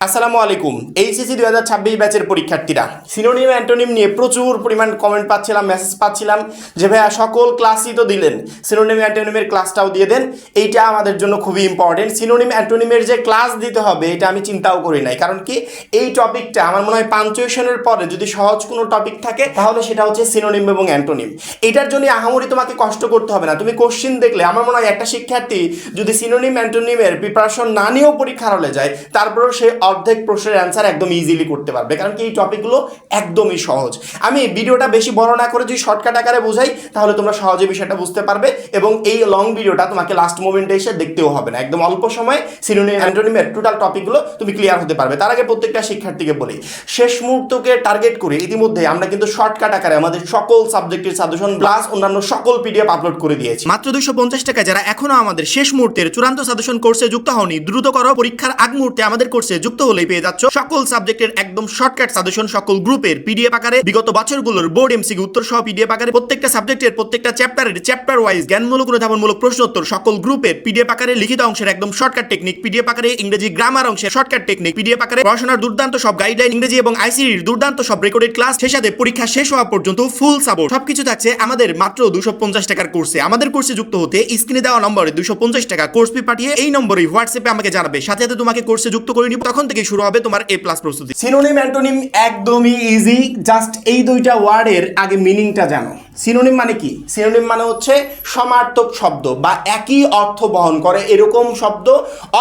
আসসালামু আলাইকুম। এইচএসসি 2026 ব্যাচের পরীক্ষার্থীরা, সিনোনিম অ্যান্টোনিম নিয়ে প্রচুর পরিমাণ কমেন্ট পাচ্ছিলাম, মেসেজ পাচ্ছিলাম যে ভাইয়া সকল ক্লাসই তো দিলেন, সিনোনিম অ্যান্টোনিমের ক্লাসটাও দিয়ে দেন। এইটা আমাদের জন্য খুবই ইম্পর্টেন্ট। সিনোনিম অ্যান্টোনিমের যে ক্লাস দিতে হবে এটা আমি চিন্তাও করি নাই, কারণ কি এই টপিকটা আমার মনে হয় পাঞ্চুয়েশনের পরে যদি সহজ কোনো টপিক থাকে তাহলে সেটা হচ্ছে সিনোনিম এবং অ্যান্টোনিম। এটার জন্য আহামরি তোমাকে কষ্ট করতে হবে না। তুমি কোশ্চিন দেখলে আমার মনে হয় একটা শিক্ষার্থী যদি সিনোনিম অ্যান্টোনিমের প্রিপারেশন না নিয়েও পরীক্ষার হলে যায়, তারপরেও সে অর্ধেক প্রশ্নের অ্যান্সার একদম ইজিলি করতে পারবে, কারণ কি এই টপিকগুলো একদমই সহজ। আমি ভিডিওটা বেশি বড় না করে যদি শর্টকাট আকারে বোঝাই তাহলে তোমরা সহজে বিষয়টা বুঝতে পারবে, এবং এই লং ভিডিওটা তোমাকে লাস্ট মোমেন্টে এসে দেখতেও হবে না। একদম অল্প সময়ে সিনোনিম অ্যান্টোনিমের টোটাল টপিকগুলো তুমি ক্লিয়ার হতে পারবে। তার আগে প্রত্যেকটা শিক্ষার্থীকে বলি, শেষ মুহূর্তকে টার্গেট করে ইতিমধ্যে আমরা কিন্তু শর্টকাট আকারে আমাদের সকল সাবজেক্টের সাজেশন প্লাস অন্যান্য সকল পিডিএফ আপলোড করে দিয়েছি মাত্র 250 টাকা। যারা এখনো আমাদের শেষ মুহূর্তের চূড়ান্ত সাজেশন কোর্সে যুক্ত হওনি, দ্রুত করো। পরীক্ষার আগ মুহূর্তে আমাদের কোর্সে যুক্ত হলেই পেয়ে যাচ্ছ সকল সাবজেক্টের একদম শর্টকাট সাজেশন, সকল গ্রুপের পিডিএফ আকারে, বিগত বছরগুলোর বোর্ড এমসিকিউ উত্তর সহ পিডিএফ আকারে, প্রত্যেকটা সাবজেক্টের প্রত্যেকটা চ্যাপ্টারের চ্যাপ্টার ওয়াইজ জ্ঞানমূলক অনুধাবনমূলক প্রশ্নোত্তর সকল গ্রুপের পিডিএফ আকারে, লিখিত অংশের একদম শর্টকাট টেকনিক পিডিএফ আকারে, ইংরেজি গ্রামার অংশের শর্টকাট টেকনিক পিডিএফ আকারে, পড়াশোনার দুর্দান্ত সব গাইডলাইন ইংরেজি এবং আইসিটির দুর্দান্ত সব রেকর্ডেড ক্লাস, সেই সাথে পরীক্ষা শেষ হওয়া পর্যন্ত ফুল সাপোর্ট, সবকিছু থাকছে আমাদের মাত্র 250 টাকার কোর্সে। আমাদের কোর্সে যুক্ত হতে স্ক্রিনে দেওয়া নম্বরে 250 টাকা কোর্স ফি পাঠিয়ে এই নম্বরে হোয়াটসঅ্যাপে আমাকে জানাবে, সাথে সাথে তোমাকে কোর্সে যুক্ত করে নিব। তখন থেকে শুরু হবে তোমার A+ প্রস্তুতি। সিনোনিম অ্যান্টোনিম একদমই ইজি, জাস্ট এই দুইটা ওয়ার্ডের আগে মিনিংটা জানো। সিনোনিম মানে কি? সিনোনিম মানে হচ্ছে সমার্থক শব্দ বা একই অর্থ বহন করে এরকম শব্দ,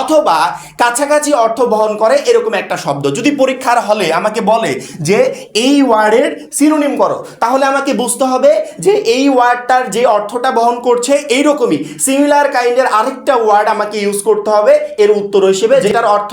অথবা কাছাকাছি অর্থ বহন করে এরকম একটা শব্দ। যদি পরীক্ষার হলে আমাকে বলে যে এই ওয়ার্ডের সিনোনিম করো, তাহলে আমাকে বুঝতে হবে যে এই ওয়ার্ডটার যে অর্থটা বহন করছে এইরকমই সিমিলার কাইন্ডের আরেকটা ওয়ার্ড আমাকে ইউজ করতে হবে এর উত্তর হিসেবে, যেটার অর্থ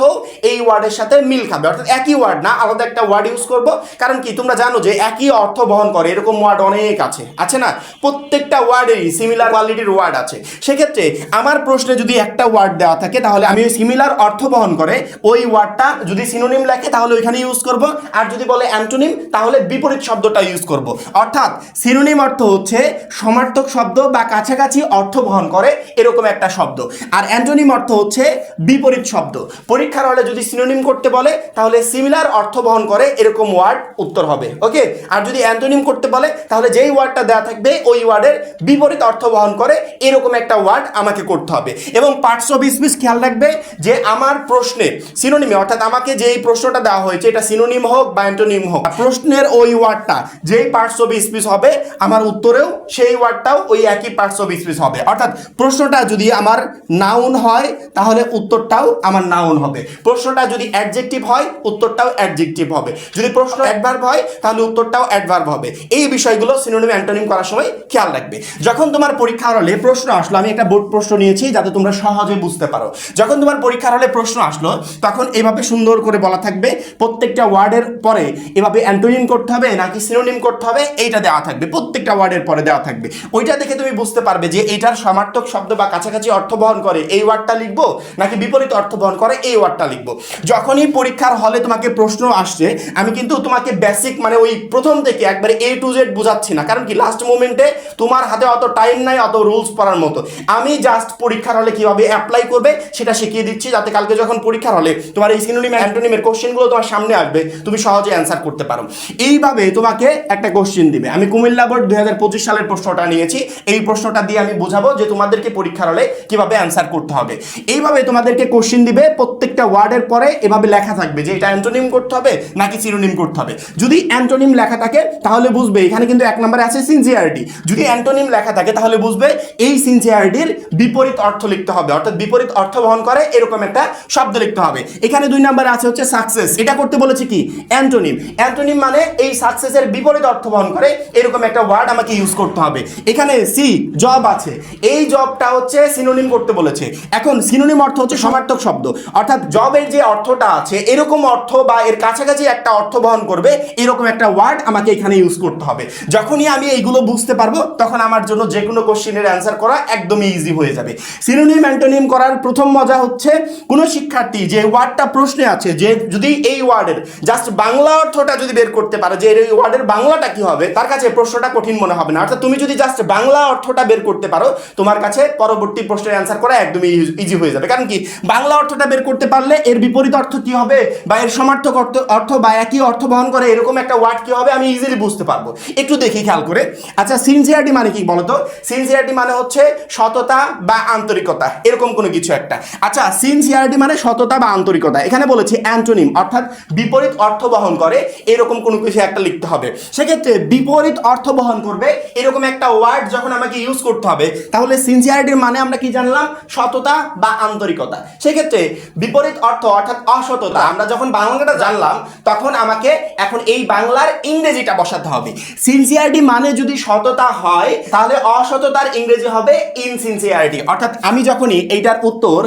এই ওয়ার্ডের সাথে মিল খাবে। অর্থাৎ একই ওয়ার্ড না, আলাদা একটা ওয়ার্ড ইউজ করব। কারণ কি তোমরা জানো যে একই অর্থ বহন করে এরকম ওয়ার্ড অনেক আছে না, প্রত্যেকটা ওয়ার্ডেরই সিমিলার কোয়ালিটির ওয়ার্ড আছে। সেক্ষেত্রে আমার প্রশ্নে যদি একটা ওয়ার্ড দেওয়া থাকে তাহলে আমি ওই সিমিলার অর্থ বহন করে ওই ওয়ার্ডটা যদি সিনোনিম লেখে তাহলে ওইখানে ইউজ করব, আর যদি বলে অ্যান্টোনিম তাহলে বিপরীত শব্দটা ইউজ করব। অর্থাৎ সিনোনিম অর্থ হচ্ছে সমার্থক শব্দ বা কাছাকাছি অর্থ বহন করে এরকম একটা শব্দ, আর অ্যান্টোনিম অর্থ হচ্ছে বিপরীত শব্দ। পরীক্ষার হলে যদি সিনোনিম করতে বলে তাহলে সিমিলার অর্থ বহন করে এরকম ওয়ার্ড উত্তর হবে, ওকে। আর যদি অ্যান্টোনিম করতে বলে তাহলে যেই ওয়ার্ডটা দেওয়া থাকবে ওই ওয়ার্ডের বিপরীত অর্থ বহন করে এরকম একটা ওয়ার্ড আমাকে করতে হবে। এবং পার্টস অফ স্পিচ খেয়াল রাখবে যে আমার প্রশ্নে সিনোনিমে, অর্থাৎ আমাকে যেই প্রশ্নটা দেওয়া হয়েছে এটা সিনোনিম হোক বা অ্যান্টোনিম হোক, প্রশ্নের ওই ওয়ার্ডটা যেই পার্টস অফ স্পিচ হবে আমার উত্তরেও সেই ওয়ার্ডটাও ওই একই পার্টস অফ স্পিচ হবে। অর্থাৎ প্রশ্নটা যদি আমার নাউন হয় তাহলে উত্তরটাও আমার নাউন হবে, প্রশ্নটা যদি অ্যাডজেক্টিভ হয় উত্তরটাও অ্যাডজেক্টিভ হবে, যদি প্রশ্ন অ্যাডভার্ব হয় তাহলে উত্তরটাও অ্যাডভার্ব হবে। এই বিষয়গুলো সিনোনিম অ্যান্টোনিম করার সময় খেয়াল রাখবে। যখন তোমার পরীক্ষার হলে প্রশ্ন আসলো, আমি একটা বোর্ড প্রশ্ন নিয়েছি যাতে তোমরা সহজে বুঝতে পারো। যখন তোমার পরীক্ষার হলে প্রশ্ন আসলো তখন এভাবে সুন্দর করে বলা থাকবে, প্রত্যেকটা ওয়ার্ডের পরে এভাবে অ্যান্টোনিম করতে হবে নাকি সিনোনিম করতে হবে এইটা দেওয়া থাকবে, প্রত্যেকটা ওয়ার্ডের পরে দেওয়া থাকবে। ওইটা দেখে তুমি বুঝতে পারবে যে এটার সমার্থক শব্দ বা কাছাকাছি অর্থ বহন করে এই ওয়ার্ডটা লিখবো নাকি বিপরীত অর্থ বহন করে এই ওয়ার্ডটা লিখবো। যখনই পরীক্ষার হলে তোমাকে প্রশ্ন আসছে আমি কিন্তু তোমাকে বেসিক মানে ওই প্রথম থেকে একবারে A to Z বোঝাচ্ছি না, কারণ কি লাস্ট মোমেন্টে তোমার হাতে অত টাইম নাই অত রুলস পড়ার মতো। আমি জাস্ট পরীক্ষার হলে কিভাবে অ্যাপ্লাই করবে সেটা শিখিয়ে দিচ্ছি, যাতে কালকে যখন পরীক্ষার হলে তোমার এই সিনোনিম অ্যান্টোনিমের কোশ্চেনগুলো তোমার সামনে আসবে তুমি সহজে অ্যান্সার করতে পারো। এইভাবে তোমাকে একটা কোশ্চেন দিবে। আমি কুমিল্লা বোর্ড 2025 সালের প্রশ্নটা নিয়েছি, এই প্রশ্নটা দিয়ে আমি বোঝাবো যে তোমাদেরকে পরীক্ষার হলে কিভাবে অ্যান্সার করতে হবে। এইভাবে তোমাদেরকে কোশ্চেন দিবে, প্রত্যেকটা ওয়ার্ডের পরে এভাবে লেখা থাকবে যে এটা অ্যান্টোনিম করতে হবে নাকি সিনোনিম করতে হবে। যদি অ্যান্টোনিম লেখা থাকে তাহলে বুঝবে এখানে কিন্তু এক নম্বরে আছে সিনসিয়ারিটি, যদি অ্যান্টোনিম লেখা থাকে তাহলে বুঝবে এই সিনসিয়ারিটির বিপরীত অর্থ লিখতে হবে, অর্থাৎ বিপরীত অর্থ বহন করে এরকম একটা শব্দ লিখতে হবে। এখানে 2 নম্বরে আছে হচ্ছে সাকসেস, এটা করতে বলেছে কি অ্যান্টোনিম। অ্যান্টোনিম মানে এই সাকসেসের বিপরীত অর্থ বহন করে এরকম একটা ওয়ার্ড আমাকে ইউজ করতে হবে। এখানে সি জব আছে, এই জবটা হচ্ছে সিনোনিম করতে বলেছে। এখন সিনোনিম অর্থ হচ্ছে সমার্থক শব্দ, অর্থাৎ জবের যে অর্থটা আছে এরকম অর্থ বা এর কাছাকাছি একটা অর্থ বহন করবে এরকম একটা ওয়ার্ড আমাকে এখানে ইউজ করতে হবে। যখনই আমি এইগুলো বুঝতে পারবো, তখন আমার জন্য যে কোনো কোশ্চেনের অ্যান্সার করা একদমই ইজি হয়ে যাবে। সিনোনিম অ্যান্টোনিম করার প্রথম মজা হচ্ছে কোনো শিক্ষার্থী যে ওয়ার্ডটা প্রশ্নে আছে, যে যদি এই ওয়ার্ডের জাস্ট বাংলা অর্থটা যদি বের করতে পারে যে এই ওয়ার্ডের বাংলাটা কি হবে, তার কাছে প্রশ্নটা কঠিন মনে হবে না। অর্থাৎ তুমি যদি জাস্ট বাংলা অর্থটা বের করতে পারো, তোমার কাছে পরবর্তী প্রশ্নের অ্যান্সার করা একদমই ইজি হয়ে যাবে। কারণ কি, বাংলা অর্থটা বের করতে পারলে এর বিপরীত অর্থ কি হবে বা এর সমার্থক অর্থ বা একই অর্থ বহন করে এরকম একটা ওয়ার্ড কি হবে আমি ইজিলি বুঝতে পারবো। একটু দেখি খেয়াল করে। আচ্ছা, সিনসিয়ারিটি মানে কি বলতো? সিনসিয়ারিটি মানে হচ্ছে সততা বা আন্তরিকতা, এরকম কোনো কিছু একটা। আচ্ছা, সিনসিয়ারিটি মানে সততা বা আন্তরিকতা। এখানে বলেছি অ্যান্টোনিম অর্থাৎ বিপরীত অর্থ বহন করে এরকম কোনো কিছু একটা লিখতে হবে। সেক্ষেত্রে বিপরীত অর্থ বহন করবে এরকম একটা ওয়ার্ড যখন আমাকে ইউজ করতে হবে, তাহলে সিনসিয়ারিটির মানে আমরা কি জানলাম? সততা বা আন্তরিকতা। সেক্ষেত্রে বিপরীত অর্থ অর্থাৎ অসততা আমরা যখন বাংলাটা জানলাম, তখন আমাকে এখন এই বাংলার ইংরেজিটা বসাতে হবে। সিনসিয়ারিটি মানে যদি সততা হয়, তাহলে অসততার ইংরেজি হবে ইনসিনসিয়ারিটি। অর্থাৎ আমি যখনই এইটার উত্তর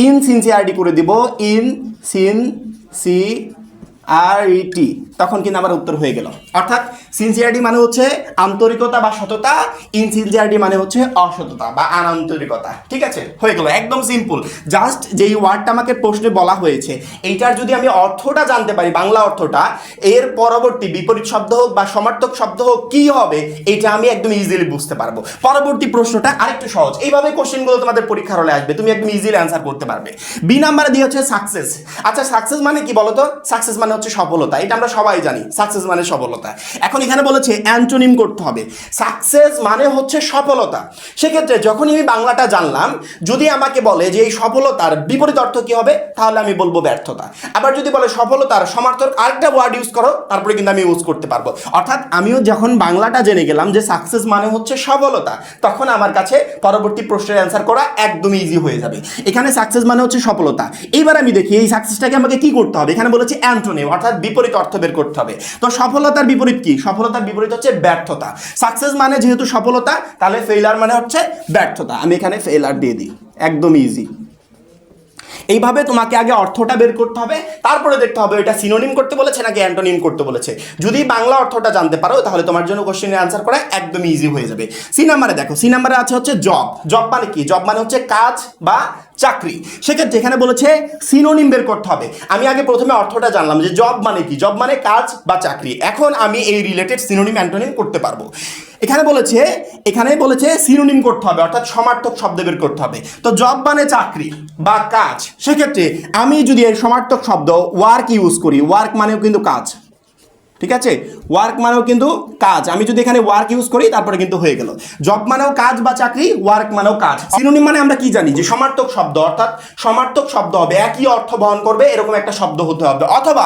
ইনসিনসিয়ারিটি করে দিব, ইনসিনসিয়ারিটি, তখন কিন্তু আমার উত্তর হয়ে গেল। অর্থাৎ সিনসিয়ারিটি মানে হচ্ছে আন্তরিকতা বা সততা, ইনসিনসিয়ারিটি মানে হচ্ছে অসততা বা অনান্তরিকতা। ঠিক আছে, হয়ে গেল, একদম সিম্পল। জাস্ট যেই ওয়ার্ডটা আমাকে প্রশ্নে বলা হয়েছে, এইটার যদি আমি অর্থটা জানতে পারি, বাংলা অর্থটা, এর পরবর্তী বিপরীত শব্দ হোক বা সমার্থক শব্দ হোক কি হবে, এটা আমি একদম ইজিলি বুঝতে পারবো। পরবর্তী প্রশ্নটা আরেকটু সহজ। এইভাবে কোশ্চেনগুলো তোমাদের পরীক্ষার হলে আসবে, তুমি একদম ইজিলি অ্যান্সার করতে পারবে। বি নাম্বারে দিয়ে হচ্ছে সাকসেস। আচ্ছা, সাকসেস মানে কি বলতো? সাকসেস মানে হচ্ছে সফলতা, এটা আমরা সবাই জানি। সাকসেস মানে সফলতা। এখন এখানে বলেছে অ্যান্টোনিম করতে হবে। সাকসেস মানে হচ্ছে সফলতা। সেক্ষেত্রে যখনই আমি বাংলাটা জানলাম, যদি আমাকে বলে যে এই সফলতার বিপরীত অর্থ কি হবে, তাহলে আমি বলবো ব্যর্থতা। আবার যদি বলে সফলতার সমার্থক আরেকটা ওয়ার্ড ইউজ করো, তারপরে কিন্তু আমি ইউজ করতে পারবো। অর্থাৎ আমিও যখন বাংলাটা জেনে গেলাম যে সাকসেস মানে হচ্ছে সফলতা, তখন আমার কাছে পরবর্তী প্রশ্নের অ্যান্সার করা একদমই ইজি হয়ে যাবে। এখানে সাকসেস মানে হচ্ছে সফলতা। এইবার আমি দেখি এই সাকসেসটাকে আমাকে কি করতে হবে। এখানে বলেছে অ্যান্টোনিম অর্থাৎ বিপরীত অর্থ বের করতে হবে। তো সফলতার বিপরীত কি? সফলতার বিপরীত হচ্ছে ব্যর্থতা। সাকসেস মানে যেহেতু সফলতা, তাহলে ফেইলার মানে হচ্ছে ব্যর্থতা। আমি এখানে ফেইলার দিয়ে দিই, একদম ইজি। এইভাবে তোমাকে আগে অর্থটা বের করতে হবে, তারপরে দেখতে হবে এটা সিনোনিম করতে বলেছে নাকি অ্যান্টোনিম করতে বলেছে। যদি বাংলা অর্থটা জানতে পারো, তাহলে তোমার জন্য কোশ্চেনের আনসার করা একদম ইজি হয়ে যাবে। সি নাম্বারে দেখো, সি নাম্বারে আছে হচ্ছে জব। জব মানে কি? জব মানে হচ্ছে কাজ বা চাকরি। সেক্ষেত্রে এখানে বলেছে সিনোনিম বের করতে হবে। আমি আগে প্রথমে অর্থটা জানলাম যে জব মানে কি। জব মানে কাজ বা চাকরি। এখন আমি এই রিলেটেড সিনোনিম অ্যান্টোনিম করতে পারবো। এখানে বলেছে সিনোনিম করতে হবে অর্থাৎ সমার্থক শব্দ বের করতে হবে। তো জব মানে চাকরি বা কাজ। সেক্ষেত্রে আমি যদি এর সমার্থক শব্দ ওয়ার্ক ইউজ করি, ওয়ার্ক মানেও কিন্তু কাজ। ঠিক আছে, ওয়ার্ক মানেও কিন্তু কাজ। আমি যদি এখানে ওয়ার্ক ইউজ করি, তারপরে কিন্তু হয়ে গেল। জব মানেও কাজ বা চাকরি, ওয়ার্ক মানেও কাজ। সিনোনিম মানে আমরা কি জানি যে সমার্থক শব্দ, অর্থাৎ সমার্থক শব্দ হবে একই অর্থ বহন করবে এরকম একটা শব্দ হতে হবে, অথবা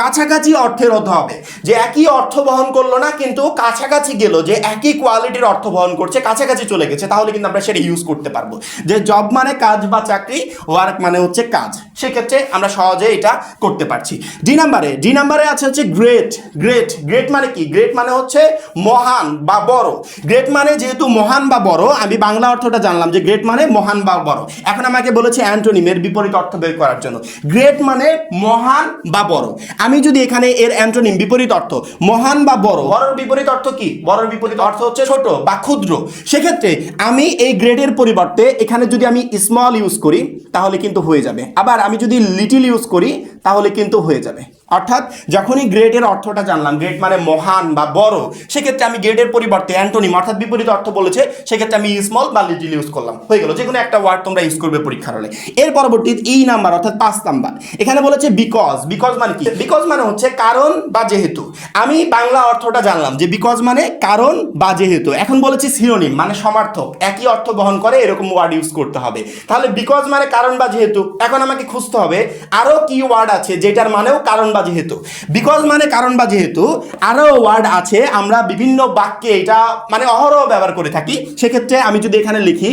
কাছাকাছি অর্থের হতে হবে। যে একই অর্থ বহন করলো না, কিন্তু কাছাকাছি গেল, যে একই কোয়ালিটির অর্থ বহন করছে, কাছাকাছি চলে গেছে, তাহলে কিন্তু আমরা সেটা ইউজ করতে পারবো। যে জব মানে কাজ বা চাকরি, ওয়ার্ক মানে হচ্ছে কাজ। সেক্ষেত্রে আমরা সহজে এটা করতে পারছি। ডি নাম্বারে আছে হচ্ছে গ্রেট। গ্রেট মানে কি? গ্রেট মানে হচ্ছে মহান বা বড়। গ্রেট মানে যেহেতু মহান বা বড়, আমি বাংলা অর্থটা জানলাম যে গ্রেট মানে মহান বা বড়। এখন আমাকে বলেছে অ্যান্টোনিমের বিপরীত অর্থ বের করার জন্য। গ্রেট মানে মহান বা বড়। আমি যদি এখানে এর অ্যান্টোনিম বিপরীত অর্থ মহান বা বড়, বড়র বিপরীত অর্থ কি? বড়র বিপরীত অর্থ হচ্ছে ছোট বা ক্ষুদ্র। সেক্ষেত্রে আমি এই গ্রেডের পরিবর্তে এখানে যদি আমি স্মল ইউজ করি, তাহলে কিন্তু হয়ে যাবে। আবার আমি যদি লিটল ইউজ করি, তাহলে কিন্তু হয়ে যাবে। অর্থাৎ যখনই গ্রেডের অর্থটা জানলাম, গ্রেড মানে মহান বা বড়, সেক্ষেত্রে আমি গ্রেডের পরিবর্তে অ্যান্টোনিম অর্থাৎ বিপরীত অর্থ বলেছে, সেক্ষেত্রে আমি স্মল বা লিটল ইউজ করলাম, হয়ে গেল। যে কোনো একটা ওয়ার্ড তোমরা ইউজ করবে পরীক্ষার হলে। এর পরবর্তী ই নাম্বার অর্থাৎ 5 নাম্বার। এখানে বলেছে বিকজ। বিকজ মানে কি? বিকজ মানে হচ্ছে কারণ বা যেহেতু। আমি বাংলা অর্থটা জানলাম যে বিকজ মানে কারণ বা যেহেতু। এখন বলেছি সিনোনিম মানে সমার্থক, একই অর্থ বহন করে এরকম ওয়ার্ড ইউজ করতে হবে। তাহলে বিকজ মানে কারণ বা যেহেতু। এখন আমাকে খুঁজতে হবে আরো কি ওয়ার্ড আছে যেটার মানেও কারণ বা যেহেতু। বিকজ মানে কারণ বা যেহেতু, আরো ওয়ার্ড আছে আমরা বিভিন্ন বাক্যে এটা মানে অহরহ ব্যবহার করে থাকি। সেক্ষেত্রে আমি যদি এখানে লিখি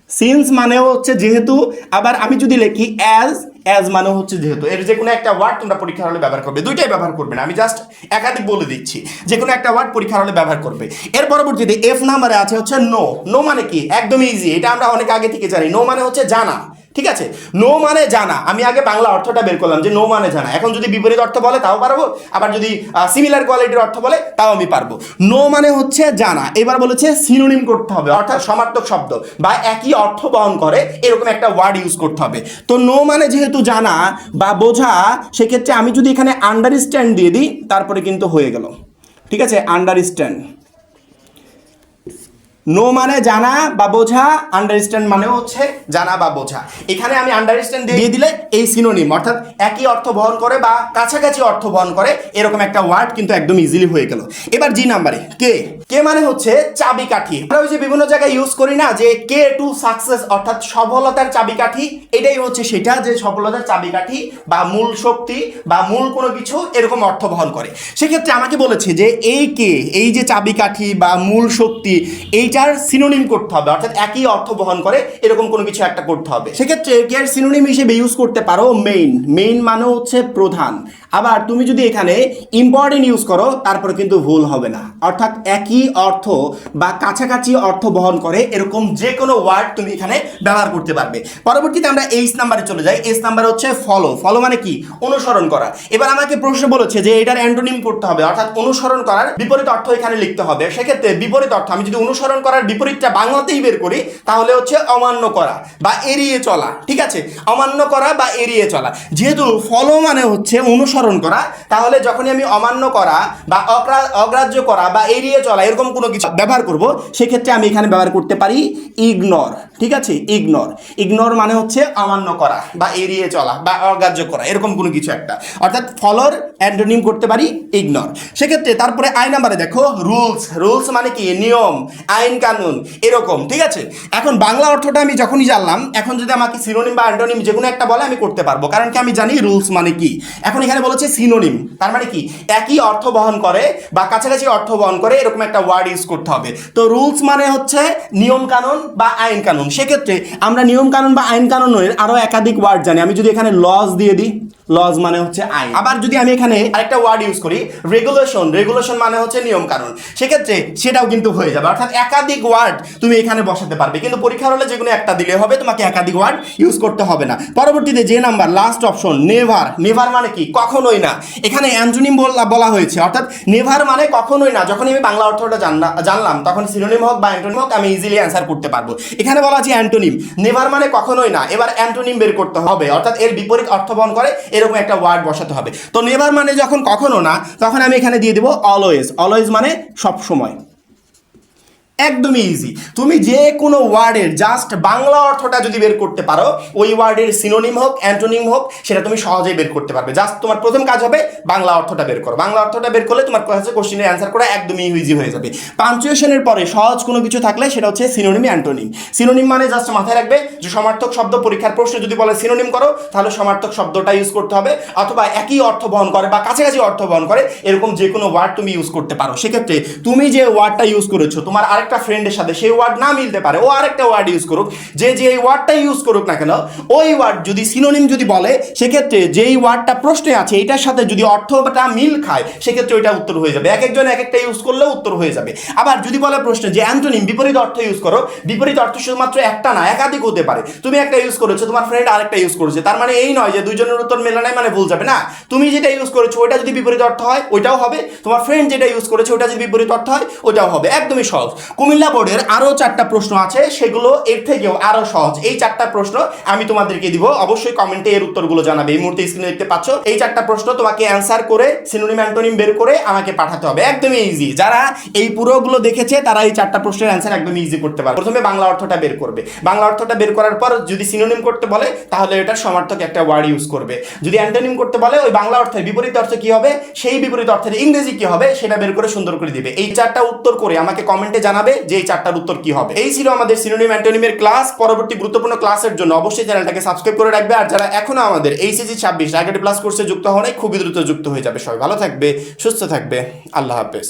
সিন্স মানেও হচ্ছে যেহেতু। আবার আমি যদি লিখি অ্যাজ মানে হচ্ছে যেহেতু। এর যে কোনো একটা ওয়ার্ড তোমরা পরীক্ষার হলে ব্যবহার করবে, দুইটাই ব্যবহার করবে না, আমি জাস্ট একাধিক বলে দিচ্ছি। যে কোনো একটা ওয়ার্ড পরীক্ষার হলে ব্যবহার করবে। এর পরবর্তীতে এফ নাম্বারে আছে হচ্ছে নো। নো মানে কি? একদম ইজি, এটা আমরা অনেক আগে থেকে জানি। নো মানে হচ্ছে জানা, ঠিক আছে, নো মানে জানা, আমি আগে বাংলা অর্থটা বের করলাম যে নো মানে জানা। এখন যদি বিপরীত অর্থ বলে তাও পারবো, আবার যদি সিমিলার কোয়ালিটির অর্থ বলে তাও আমি পারবো। নো মানে হচ্ছে জানা, এবার বলেছে সিনোনিম করতে হবে, অর্থাৎ সমার্থক শব্দ বা একই অর্থ বহন করে এরকম একটা ওয়ার্ড ইউজ করতে হবে। তো নো মানে যেহেতু জানা বা বোঝা, সেক্ষেত্রে আমি যদি এখানে আন্ডারস্ট্যান্ড দিয়ে দিই তারপরে কিন্তু হয়ে গেল। ঠিক আছে, আন্ডারস্ট্যান্ড। নো মানে জানা বা বোঝা, আন্ডারস্ট্যান্ড মানে হচ্ছে জানা বা বোঝা। এখানে আমি আন্ডারস্ট্যান্ড দিয়ে দিলে এই সিনোনিম, অর্থাৎ একই অর্থ বহন করে বা কাছাকাছি অর্থ বহন করে এরকম একটা ওয়ার্ড কিন্তু একদম ইজিলি হয়ে গেল। এবার জি নাম্বারে কে, কে মানে হচ্ছে চাবিকাঠি। আমরা ওই যে বিভিন্ন জায়গায় ইউজ করি না যে কে টু সাকসেস, অর্থাৎ সফলতার চাবিকাঠি, এটাই হচ্ছে সেটা, যে সফলতার চাবিকাঠি বা মূল শক্তি বা মূল কোনো কিছু এরকম অর্থ বহন করে। সেক্ষেত্রে আমাকে বলেছে যে এই কে, এই যে চাবিকাঠি বা মূল শক্তি, এইটার সিনোনিম করতে হবে, অর্থাৎ একই অর্থ বহন করে এরকম কোনো কিছু একটা করতে হবে। সেক্ষেত্রে কে এর সিনোনিম হিসেবে ইউজ করতে পারো মেইন। মেইন মানে হচ্ছে প্রধান। আবার তুমি যদি এখানে ইম্পর্টেন্ট ইউজ করো তারপরে কিন্তু ভুল হবে না, অর্থাৎ একই অর্থ বা কাছাকাছি অর্থ বহন করে এরকম যে কোনো ওয়ার্ড তুমি এখানে ব্যবহার করতে পারবে। পরবর্তীতে আমরা এইচ নাম্বারে চলে যাই। এইচ নাম্বার হচ্ছে ফলো। ফলো মানে কি? অনুসরণ করা। এবার আমাকে প্রশ্ন বলেছে যে এটার অ্যান্টোনিম করতে হবে, অর্থাৎ অনুসরণ করার বিপরীত অর্থ এখানে লিখতে হবে। সেক্ষেত্রে বিপরীত অর্থ আমি যদি অনুসরণ করার বিপরীতটা বাংলাতেই বের করি তাহলে হচ্ছে অমান্য করা বা এড়িয়ে চলা। ঠিক আছে, অমান্য করা বা এড়িয়ে চলা। যেহেতু ফলো মানে হচ্ছে অনুসরণ করা, তাহলে যখনই আমি অমান্য করা বা অগ্রাহ্য করা বা এড়িয়ে চলা এরকম কোনো কিছু ব্যবহার করব, সেক্ষেত্রে আমি এখানে ব্যবহার করতে পারি ইগনোর। ঠিক আছে, ইগনোর। ইগনোর মানে হচ্ছে অমান্য করা বা এড়িয়ে চলা বা অগ্রাহ্য করা এরকম কোনো কিছু একটা, অর্থাৎ ফলোর অ্যান্টোনিম করতে পারি ইগনোর। সেক্ষেত্রে তারপরে আই নাম্বারে দেখো রুলস। রুলস মানে কি? নিয়ম, আইন কানুন এরকম। ঠিক আছে, এখন বাংলা অর্থটা আমি যখনই জানলাম, এখন যদি আমাকে সিনোনিম বা অ্যান্টোনিম যে কোনো একটা বলে আমি করতে পারবো, কারণ কি আমি জানি রুলস মানে কি। এখন এখানে বলেছে সিনোনিম, তার মানে কি? একই অর্থ বহন করে বা কাছাকাছি অর্থ বহন করে এরকম একটা ওয়ার্ড ইউজ করতে হবে। তো রুলস মানে হচ্ছে নিয়ম কানুন বা আইন কানুন। সেক্ষেত্রে আমরা নিয়ম কানুন বা আইন কানুনের আরো একাধিক ওয়ার্ড জানি। আমি যদি এখানে লজ দিয়ে দিই, লজ মানে হচ্ছে আইন। আবার যদি আমি এখানে আরেকটা ওয়ার্ড ইউজ করি রেগুলেশন, রেগুলেশন মানে হচ্ছে নিয়ম কানুন, সেক্ষেত্রে সেটাও কিন্তু হয়ে যাবে। অর্থাৎ একাধিক ওয়ার্ড তুমি এখানে বসাতে পারবে, কিন্তু পরীক্ষার হলে যে কোনো একটা দিলে হবে, তোমাকে একাধিক ওয়ার্ড ইউজ করতে হবে না। পরবর্তীতে যে number last option never. Never মানে কি? কখনোই না। এখানে অ্যান্টোনিম বলা হয়েছে, অর্থাৎ নেভার মানে কখনোই না। যখন আমি বাংলা অর্থটা জানলাম তখন সিনোনিম হোক বা অ্যান্টোনিম হোক আমি ইজিলি অ্যান্সার করতে পারবো। এখানে বলা আছে অ্যান্টোনিম, নেভার মানে কখনোই না। এবার অ্যান্টোনিম বের করতে হবে, অর্থাৎ এর বিপরীত অর্থ বহন করে এরকম একটা ওয়ার্ড বসাতে হবে। তো নেভার মানে যখন কখনো না, তখন আমি এখানে দিয়ে দেবো অলওয়েজ। অলওয়েজ মানে সব সময়। একদমই ইজি। তুমি যে কোনো ওয়ার্ডের জাস্ট বাংলা অর্থটা যদি বের করতে পারো, ওই ওয়ার্ডের সিনোনিম হোক অ্যান্টোনিম হোক সেটা তুমি সহজেই বের করতে পারবে। জাস্ট তোমার প্রথম কাজ হবে বাংলা অর্থটা বের করো। বাংলা অর্থটা বের করলে তোমার কাছে কোশ্চেনের অ্যান্সার করা একদমই ইজি হয়ে যাবে। পাঞ্চুয়েশনের পরে সহজ কোনো কিছু থাকলে সেটা হচ্ছে সিনোনিম অ্যান্টোনিম। সিনোনিম মানে জাস্ট মাথায় রাখবে যে সমার্থক শব্দ, পরীক্ষার প্রশ্নে যদি বলে সিনোনিম করো তাহলে সমার্থক শব্দটা ইউজ করতে হবে, অথবা একই অর্থ বহন করে বা কাছাকাছি অর্থ বহন করে এরকম যে কোনো ওয়ার্ড তুমি ইউজ করতে পারো। সেক্ষেত্রে তুমি যে ওয়ার্ডটা ইউজ করেছো তোমার আরেকটা ফ্রেন্ডের সাথে সেই ওয়ার্ড না মিলতে পারে, ও আরেকটা ওয়ার্ড ইউজ করুক, যে এই ওয়ার্ডটা ইউজ করুক না কেন, ওই ওয়ার্ড যদি সিনোনিম যদি বলে, সেক্ষেত্রে যেই ওয়ার্ডটা প্রশ্নে আছে এটার সাথে যদি অর্থটা মিল খায় সেক্ষেত্রে ওইটা উত্তর হয়ে যাবে। এক একজন এক একটা ইউজ করলেও উত্তর হয়ে যাবে। আবার যদি বলে প্রশ্নে যে অ্যান্টোনিম বিপরীত অর্থ ইউজ করো, বিপরীত অর্থ শুধুমাত্র একটা না একাধিক হতে পারে। তুমি একটা ইউজ করেছো, তোমার ফ্রেন্ড আরেকটা ইউজ করেছে, তার মানে এই নয় যে দুইজনের উত্তর মেলা নাই মানে ভুল যাবে না। তুমি যেটা ইউজ করেছো ওইটা যদি বিপরীত অর্থ হয় ওইটাও হবে, তোমার ফ্রেন্ড যেটা ইউজ করেছে ওইটা যদি বিপরীত অর্থ হয় ওইটাও হবে। একদমই সহজ। কুমিল্লা বোর্ডের আরো 4টা প্রশ্ন আছে, সেগুলো এর থেকেও আরো সহজ। এই 4টা প্রশ্ন আমি তোমাদেরকে দিব, অবশ্যই কমেন্টে এর উত্তরগুলো জানাবে। এই মুহূর্তে স্ক্রিনে দেখতে পাচ্ছ এই 4টা প্রশ্ন তোমাকে অ্যান্সার করে সিনোনিম অ্যান্টোনিম বের করে আমাকে পাঠাতে হবে। একদমই ইজি। যারা এই পুরোগুলো দেখেছে তারা এই 4টা প্রশ্নের অ্যান্সার একদম ইজি করতে পারবে। প্রথমে বাংলা অর্থটা বের করবে, বাংলা অর্থটা বের করার পর যদি সিনোনিম করতে বলে তাহলে এটার সমার্থক একটা ওয়ার্ড ইউজ করবে। যদি অ্যান্টোনিম করতে বলে ওই বাংলা অর্থের বিপরীত অর্থ কি হবে, সেই বিপরীত অর্থের ইংরেজি কি হবে সেটা বের করে সুন্দর করে দিবে। এই 4টা উত্তর করে আমাকে কমেন্টে জানাবে যে এই 4টার উত্তর কি হবে। এই ছিল আমাদের সিনোনিম অ্যান্টোনিমের ক্লাস। পরবর্তী গুরুত্বপূর্ণ ক্লাসের জন্য অবশ্যই চ্যানেলটাকে সাবস্ক্রাইব করে রাখবে। আর যারা এখনো আমাদের এইচএসসি 26 রাইগাটি প্লাস কোর্সে যুক্ত হওয়া নাই, খুবই দ্রুত যুক্ত হয়ে যাবে। সবাই ভালো থাকবে, সুস্থ থাকবে। আল্লাহ হাফেজ।